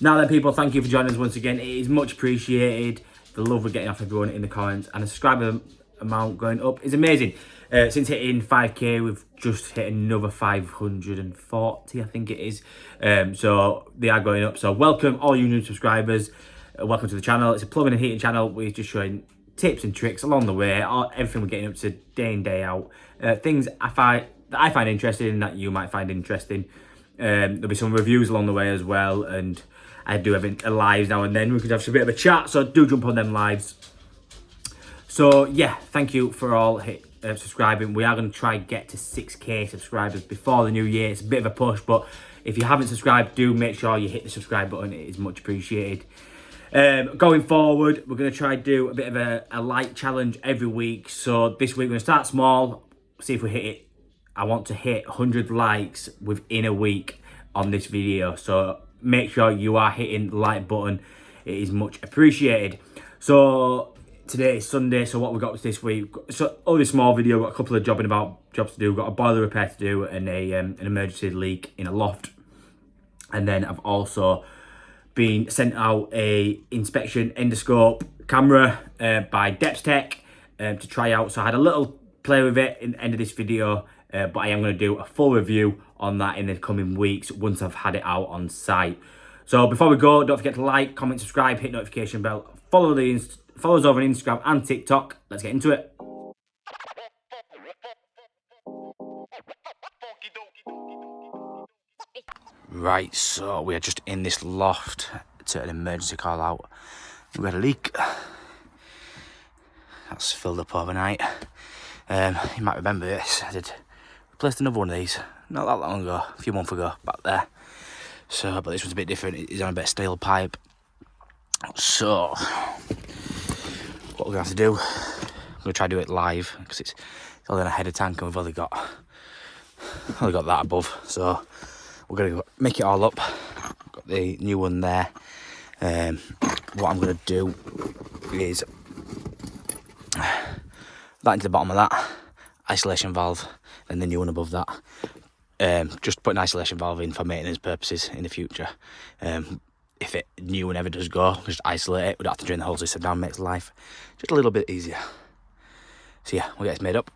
Now then, people, thank you for joining us once again. It is much appreciated. The love we're getting off everyone in the comments, and the subscriber amount going up is amazing. Since hitting 5k, we've just hit another 540, I think it is. So they are going up. So welcome all you new subscribers. Welcome to the channel. It's a plumbing and heating channel. We're just showing tips and tricks along the way. Everything we're getting up to day in, day out. Things that I find interesting, that you might find interesting. There'll be some reviews along the way as well, and I do have a lives now and then. We could have a bit of a chat, so do jump on them lives. So yeah, thank you for all subscribing. We are going to try and get to 6k subscribers before the new year. It's a bit of a push, but if you haven't subscribed, do make sure you hit the subscribe button. It is much appreciated. Going forward, we're going to try and do a bit of a light challenge every week. So this week we're going to start small, see if we hit it. I want to hit 100 likes within a week on this video, so make sure you are hitting the like button. It is much appreciated. So today is Sunday, so what we got this week, so only a small video, got a couple of jobs to do. Got a boiler repair to do and an emergency leak in a loft, and then I've also been sent out a inspection endoscope camera by depstech to try out. So I had a little play with it in the end of this video, but I am going to do a full review on that in the coming weeks once I've had it out on site. So before we go, don't forget to like, comment, subscribe, hit notification bell, follow us over on Instagram and TikTok. Let's get into it. Right, so we are just in this loft to an emergency call out. We had a leak that's filled up overnight. You might remember this. I replaced another one of these not that long ago, a few months ago, back there. So, but this one's a bit different. It's on a bit of steel pipe. So, what we're gonna have to do, I'm gonna try to do it live because it's only on a header tank and we've only got that above. So, we're gonna make it all up. Got the new one there. What I'm gonna do is that into the bottom of that isolation valve, and the new one above that. Just put an isolation valve in for maintenance purposes in the future. If it new one ever does go, just isolate it. We don't have to drain the whole system down. Makes life just a little bit easier. So yeah, we'll get this made up.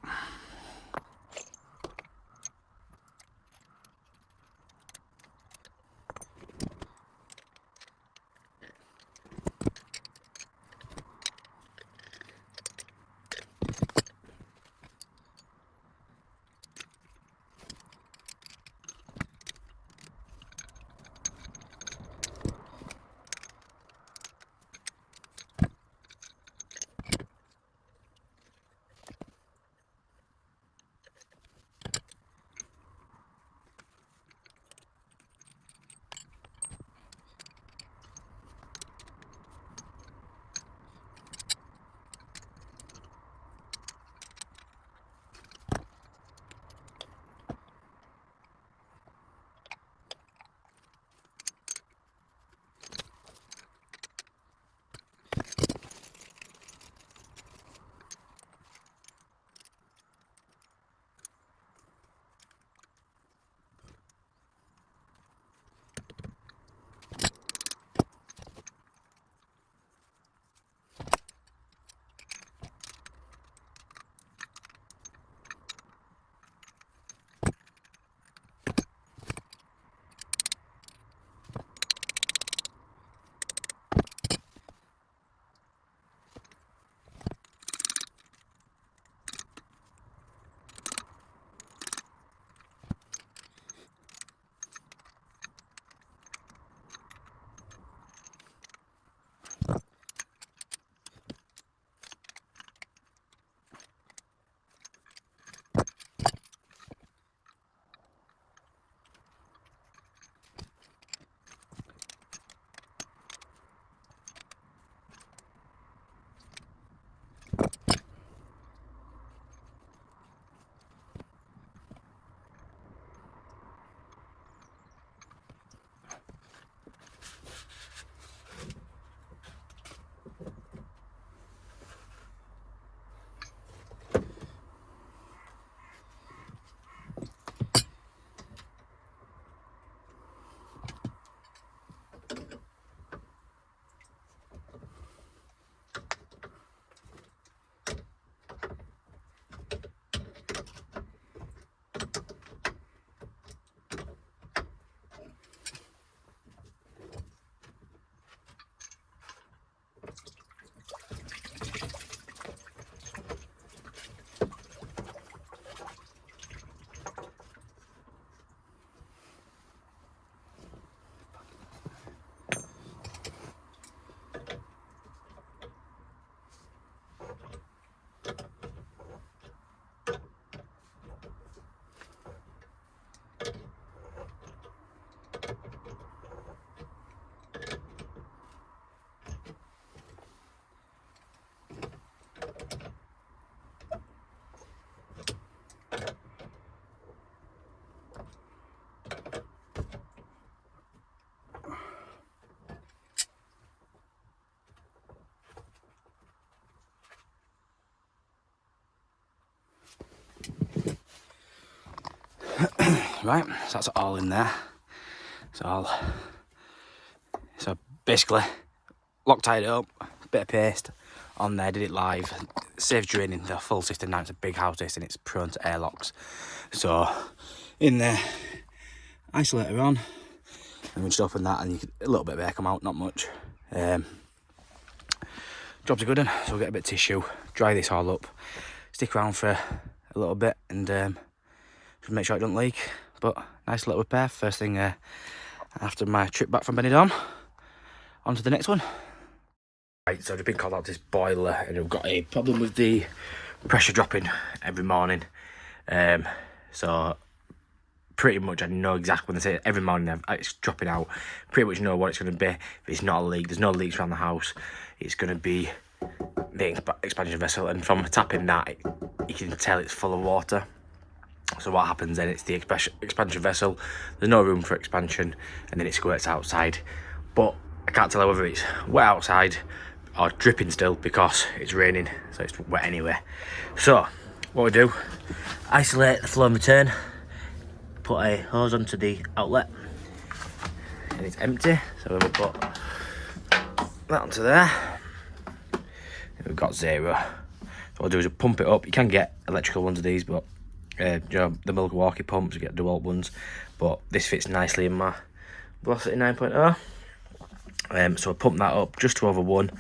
Right, so that's all in there. So basically, Loctited it up, bit of paste on there, did it live. Saves draining the full system now. It's a big house this and it's prone to airlocks. So in there, isolator on, and we just open that and you get a little bit of air come out, not much. Job's a good one, so we'll get a bit of tissue, dry this all up, stick around for a little bit and just make sure it doesn't leak. But nice little repair, first thing after my trip back from Benidorm. On to the next one. Right, so I've been called out to this boiler and I've got a problem with the pressure dropping every morning. So pretty much I know exactly when they say every morning it's dropping out, pretty much know what it's going to be. If it's not a leak, there's no leaks around the house, it's going to be the expansion vessel, and from tapping that you can tell it's full of water. So what happens then, it's the expansion vessel, there's no room for expansion, and then it squirts outside. But I can't tell whether it's wet outside or dripping still because it's raining, so it's wet anyway. So what we do, isolate the flow and return, put a hose onto the outlet, and it's empty, so we'll put that onto there. And we've got 0. So what we'll do is we'll pump it up. You can get electrical ones of these, but you know, the Milwaukee pumps, you get DeWalt ones, but this fits nicely in my Velocity 9.0. So I'll pump that up just to over 1,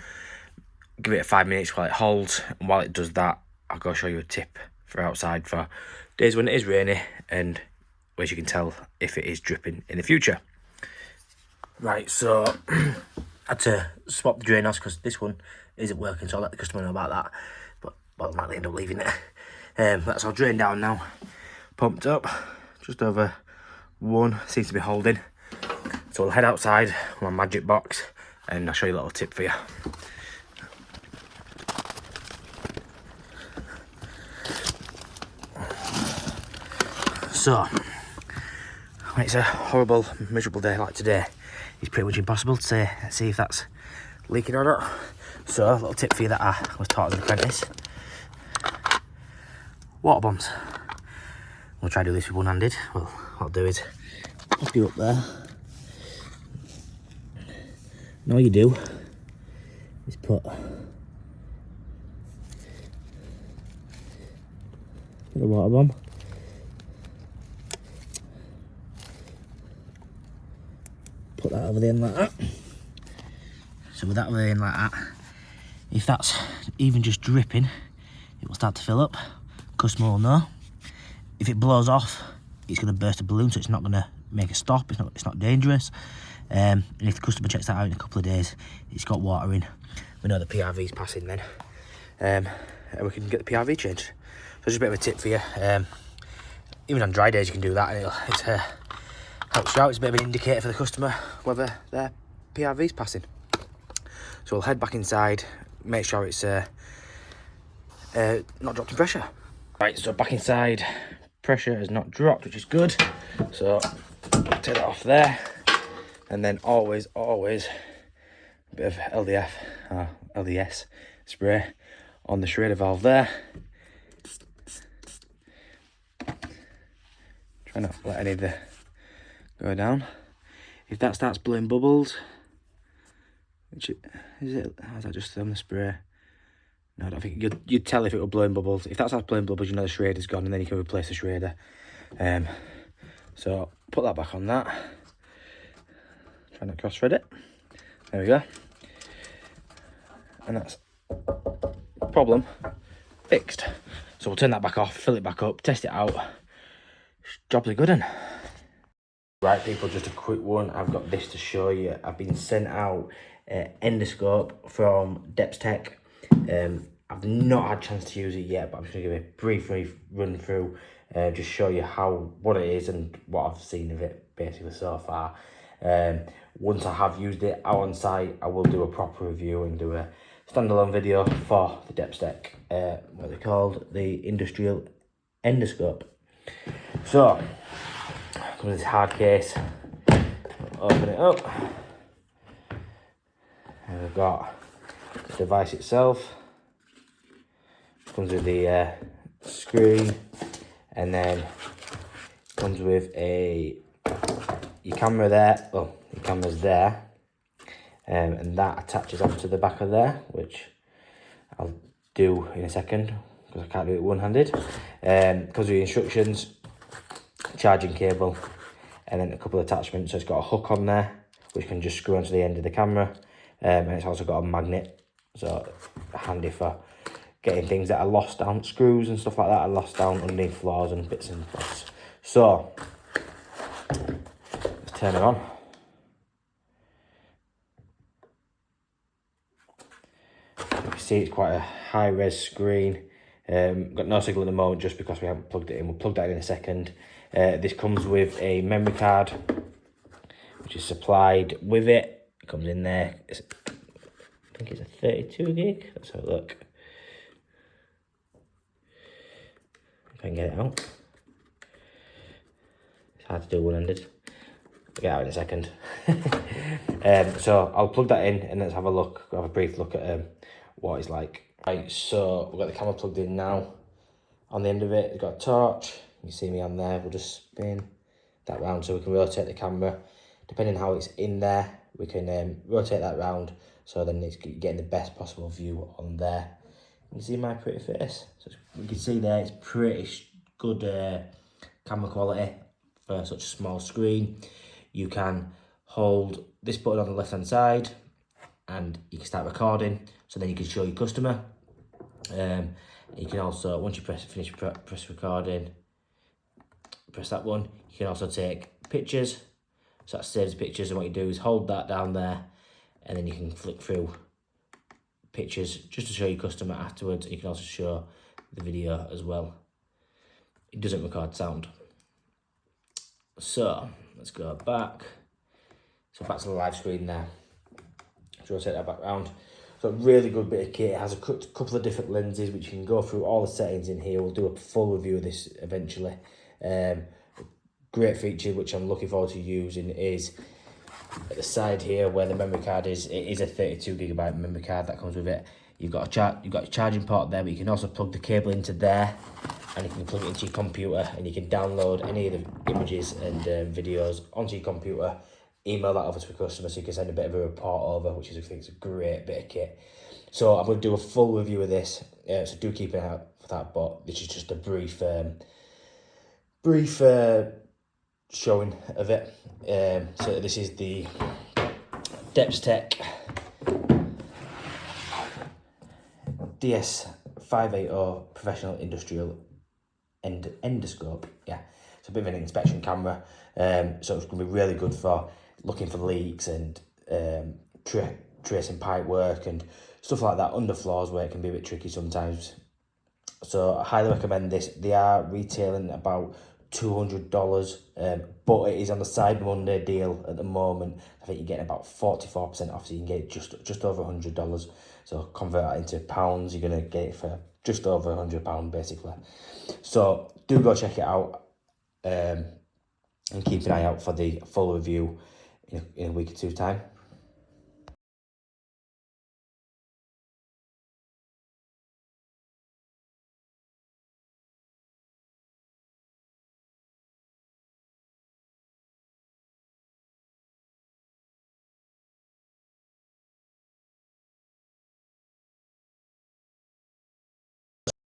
give it 5 minutes while it holds, and while it does that, I'll go show you a tip for outside for days when it is rainy and where you can tell if it is dripping in the future. Right, so I had to swap the drain hose because this one isn't working, so I'll let the customer know about that, but I might end up leaving it. That's all drained down now, pumped up, just over 1, seems to be holding. So we'll head outside with my magic box and I'll show you a little tip for you. So, when it's a horrible, miserable day like today, it's pretty much impossible to see if that's leaking or not. So, a little tip for you that I was taught as an apprentice. Water bombs. We'll try to do this with one-handed. Well, what I'll do is pop you up there. And all you do is put the water bomb put that over the end like that. So with that over the end like that, if that's even just dripping, it will start to fill up. Customer will know. If it blows off, it's going to burst a balloon, so it's not going to make a stop. It's not dangerous. And if the customer checks that out in a couple of days, it's got water in, we know the PRV's passing then, and we can get the PRV changed. So just a bit of a tip for you. Even on dry days you can do that, and it helps you out. It's a bit of an indicator for the customer whether their PRV's passing. So we'll head back inside, make sure it's not dropped in pressure. Right, so back inside, pressure has not dropped, which is good. So take that off there. And then always a bit of LDF, LDS spray on the Schrader valve there. Try not to let any of the go down. If that starts blowing bubbles, which is it? Is that just on the spray? No, I don't think you'd tell if it were blowing bubbles. If that starts blowing bubbles, you know the Schrader's gone, and then you can replace the Schrader. So put that back on that. Try not to cross-thread it. There we go. And that's problem fixed. So we'll turn that back off, fill it back up, test it out. Job's a good one. Right, people, just a quick one. I've got this to show you. I've been sent out Endoscope from depstech. I've not had a chance to use it yet, but I'm just going to give a brief run through, just show you what it is and what I've seen of it basically so far. Once I have used it out on site, I will do a proper review and do a standalone video for the depstech, what they're called, the industrial endoscope. So, comes with this hard case, open it up, and we've got the device itself, comes with the screen, and then comes with your camera there. Well, your camera's there, and that attaches onto the back of there, which I'll do in a second because I can't do it one-handed. Because of the instructions, charging cable, and then a couple of attachments. So it's got a hook on there which can just screw onto the end of the camera, and it's also got a magnet, so handy for getting things that are lost down, screws and stuff like that are lost down underneath floors and bits and bobs. So let's turn it on. You can see it's quite a high-res screen. Got no signal at the moment just because we haven't plugged it in. We'll plug that in a second. This comes with a memory card which is supplied with it. It comes in there. I think it's a 32 gig. Let's have a look. If I can get it out. It's hard to do one-handed. I'll get out in a second. So I'll plug that in and let's have a brief look at what it's like. Right, so we've got the camera plugged in now. On the end of it, it's got a torch. You can see me on there. We'll just spin that round so we can rotate the camera. Depending on how it's in there, we can rotate that round so then it's getting the best possible view on there. You can see my pretty face. So you can see there, it's pretty good camera quality for such a small screen. You can hold this button on the left hand side and you can start recording, so then you can show your customer. You can also, once you press recording, press that one, you can also take pictures. So that saves pictures, and what you do is hold that down there and then you can flick through pictures just to show your customer afterwards. You can also show the video as well. It doesn't record sound. So let's go back. So back to the live screen there. So rotate that back round. So really good bit of kit. It has a couple of different lenses which you can go through all the settings in here. We'll do a full review of this eventually. Great feature which I'm looking forward to using is at the side here where the memory card is. It is a 32GB memory card that comes with it. You've got your charging port there, but you can also plug the cable into there, and you can plug it into your computer, and you can download any of the images and videos onto your computer. Email that over to a customer so you can send a bit of a report over, which is, I think, is a great bit of kit. So I'm going to do a full review of this, so do keep an eye out for that. But this is just a brief showing of it. So this is the depstech DS580 professional industrial endoscope. Yeah, it's a bit of an inspection camera. So it's going to be really good for looking for leaks and tracing pipe work and stuff like that under floors where it can be a bit tricky sometimes. So I highly recommend this. They are retailing about $200, but it is on the Cyber Monday deal at the moment. I think you're getting about 44% off, so you can get it just over $100. So convert that into pounds, you're going to get it for just over £100 basically. So do go check it out, and keep an eye out for the full review in a week or two's time.